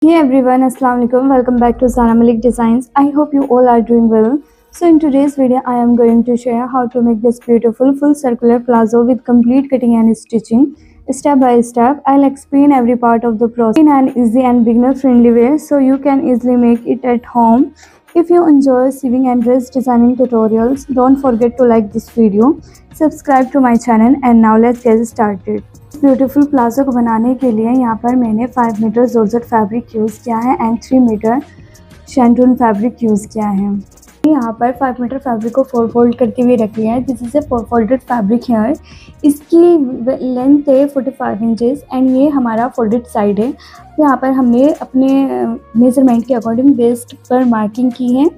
Hey everyone, Assalamu alaikum. Welcome back to Sana Malik Designs. I hope you all are doing well. So in today's video, I am going to share how to make this beautiful full circular palazzo with complete cutting and stitching. Step by step, I'll explain every part of the process in an easy and beginner friendly way so you can easily make it at home. If you enjoy sewing and dress designing tutorials, don't forget to like this video, subscribe to my channel, and now let's get started. Beautiful palazzo को बनाने के लिए यहाँ पर मैंने 5 metre georgette fabric use किया है and 3 metre shantoon fabric use किया है। यहाँ पर 5 मीटर फैब्रिक को 4 फोल्ड करके हुए रख लिया है। This is a 4 folded fabric here. इसकी लेंथ है 45 इंचेस एंड ये हमारा फोल्डेड साइड है। तो यहाँ पर हमने अपने मेजरमेंट के अकॉर्डिंग वेस्ट पर मार्किंग की है।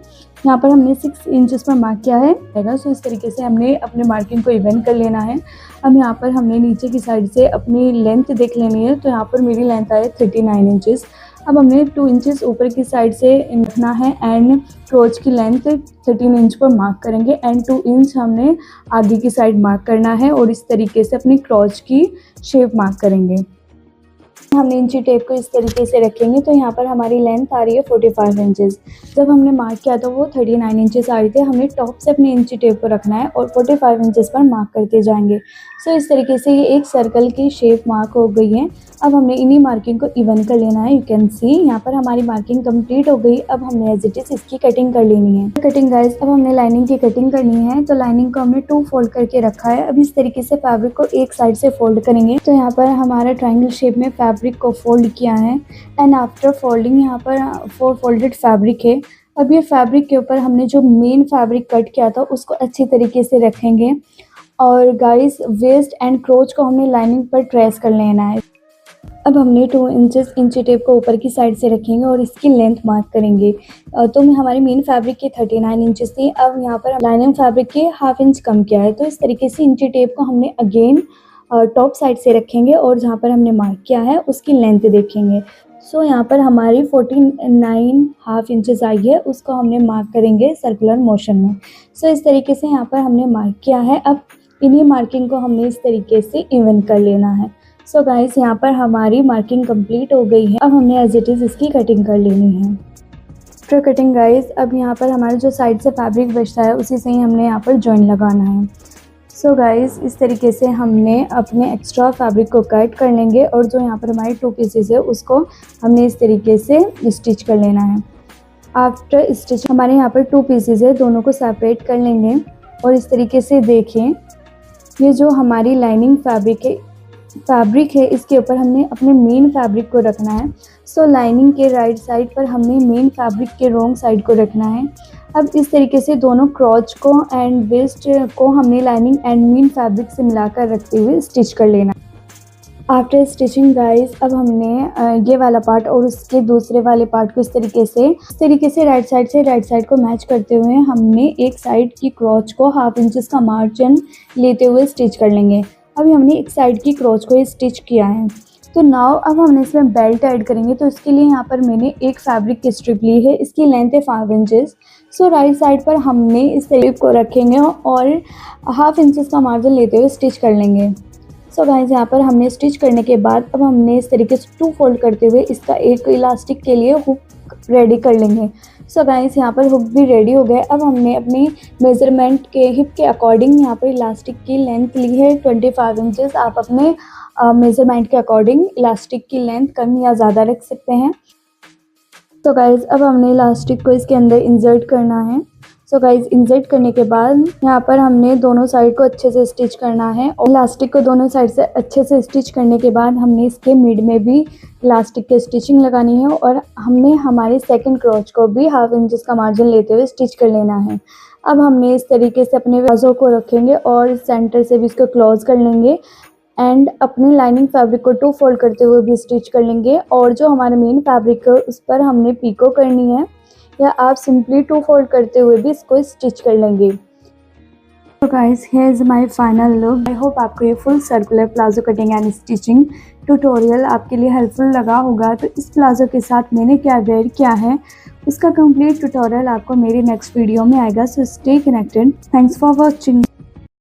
यहाँ पर हमने 6 इंचेस पर मार्क किया है। सो इस तरीके से हमने अपने मार्किंग को इवन कर लेना है। अब यहाँ पर हमने नीचे की साइड से अपनी लेंथ देख लेनी है। तो यहाँ पर मेरी लेंथ आए 39 इंचेस। अब हमने 2 इंचेस ऊपर की साइड से रखना है एंड क्रोच की लेंथ 13 इंच पर मार्क करेंगे एंड 2 इंच हमने आगे की साइड मार्क करना है और इस तरीके से अपनी क्रोच की शेप मार्क करेंगे। हमने इंची टेप को इस तरीके से रखेंगे। तो यहाँ पर हमारी लेंथ आ रही है 45 इंचेस। जब हमने मार्क किया तो वो 39 इंचेस आ रही थी। हमने टॉप से अपनी इंची टेप को रखना है और 45 इंचेस पर मार्क करते जाएंगे। सो इस तरीके से ये एक सर्कल की शेप मार्क हो गई है। अब हमने इन्हीं मार्किंग को इवन कर लेना है। यू कैन सी यहाँ पर हमारी मार्किंग कंप्लीट हो गई। अब हमने एज इट इज इसकी कटिंग कर लेनी है। कटिंग गाइस, अब हमने लाइनिंग की कटिंग करनी है। तो लाइनिंग को हमने 2 फोल्ड करके रखा है। अब इस तरीके से फैब्रिक को एक साइड से फोल्ड करेंगे। तो यहाँ पर हमारा ट्रायंगल शेप में फैब्रिक को फोल्ड किया है एंड आफ्टर फोल्डिंग यहाँ पर 4 फोल्डेड फैब्रिक है। अब ये फैब्रिक के ऊपर हमने जो मेन फैब्रिक कट किया था उसको अच्छी तरीके से रखेंगे और गाइस वेस्ट एंड क्रोच को हमने लाइनिंग पर ट्रेस कर लेना है। अब हमने 2 इंचेस इंची टेप को ऊपर की साइड से रखेंगे और इसकी लेंथ मार्क करेंगे। तो हमारी मेन फैब्रिक की 39 इंचेस थी। अब यहाँ पर लाइनिंग फैब्रिक के हाफ इंच कम किया है। तो इस तरीके से इंची टेप को हमने अगेन टॉप साइड से रखेंगे और जहाँ पर हमने मार्क किया है उसकी लेंथ देखेंगे। सो यहाँ पर हमारी 49 हाफ इंचेस आई है, उसको हमने मार्क करेंगे सर्कुलर मोशन में। सो इस तरीके से यहाँ पर हमने मार्क किया है। अब इन्हीं मार्किंग को हमने इस तरीके से इवन कर लेना है। सो गाइस, यहाँ पर हमारी मार्किंग कंप्लीट हो गई है। अब हमने एज इट इज़ इसकी कटिंग कर लेनी है। आफ्टर कटिंग गाइस, अब यहाँ पर हमारे जो साइड से फैब्रिक बचता है उसी से ही हमने यहाँ पर जॉइन लगाना है। सो गाइस, इस तरीके से हमने अपने एक्स्ट्रा फैब्रिक को कट कर लेंगे और जो यहाँ पर हमारे 2 पीसेस है उसको हमने इस तरीके से स्टिच कर लेना है। आफ्टर स्टिच हमारे यहाँ पर 2 पीसेस है, दोनों को सेपरेट कर लेंगे और इस तरीके से देखें ये जो हमारी लाइनिंग फैब्रिक है इसके ऊपर हमने अपने मेन फैब्रिक को रखना है। सो लाइनिंग के राइट साइड पर हमने मेन फैब्रिक के रॉन्ग साइड को रखना है। अब इस तरीके से दोनों क्रॉच को एंड वेस्ट को हमने लाइनिंग एंड मेन फैब्रिक से मिलाकर रखते हुए स्टिच कर लेना। आफ्टर स्टिचिंग गाइस, अब हमने ये वाला पार्ट और उसके दूसरे वाले पार्ट को इस तरीके से राइट साइड को मैच करते हुए हमने एक साइड की क्रॉच को हाफ इंचेस का मार्जिन लेते हुए स्टिच कर लेंगे। अभी हमने एक साइड की क्रॉच को स्टिच किया है। तो नाउ अब हमने इसमें बेल्ट ऐड करेंगे। तो इसके लिए यहाँ पर मैंने एक फैब्रिक की स्ट्रिप ली है, इसकी लेंथ है 5 इंचेस। सो राइट साइड पर हमने इस स्ट्रिप को रखेंगे और हाफ इंचेस का मार्जिन लेते हुए स्टिच कर लेंगे। सो गाइस, यहाँ पर हमने स्टिच करने के बाद अब हमने इस तरीके से 2 फोल्ड करते हुए इसका एक इलास्टिक के लिए हुक रेडी कर लेंगे। सो गाइस, यहाँ पर हुक भी रेडी हो गए। अब हमने अपनी मेजरमेंट के हिप के अकॉर्डिंग यहाँ पर इलास्टिक की लेंथ ली है 25 इंचेस। आप अपने मेजरमेंट के अकॉर्डिंग इलास्टिक की लेंथ कम या ज़्यादा रख सकते हैं। तो गाइस, अब हमने इलास्टिक को इसके अंदर इंसर्ट करना है। सो गाइस, इंसर्ट करने के बाद यहाँ पर हमने दोनों साइड को अच्छे से स्टिच करना है और इलास्टिक को दोनों साइड से अच्छे से स्टिच करने के बाद हमने इसके मिड में भी इलास्टिक की स्टिचिंग लगानी है और हमने हमारे सेकंड क्रॉच को भी हाफ इंचेस का मार्जिन लेते हुए स्टिच कर लेना है। अब हमने इस तरीके से अपने बाजू को रखेंगे और सेंटर से भी इसको क्लोज कर लेंगे एंड अपनी लाइनिंग फैब्रिक को 2 फोल्ड करते हुए भी स्टिच कर लेंगे और जो हमारे मेन फैब्रिक है उस पर हमने पीको करनी है या आप सिंपली 2 फोल्ड करते हुए भी इसको स्टिच कर लेंगे। तो guys, here is my final look. I hope आपको ये full circular palazzo cutting and stitching tutorial आपके लिए हेल्पफुल लगा होगा। तो इस प्लाजो के साथ मैंने क्या वेयर किया है उसका कंप्लीट ट्यूटोरियल आपको मेरी नेक्स्ट वीडियो में आएगा। So stay connected. Thanks for watching.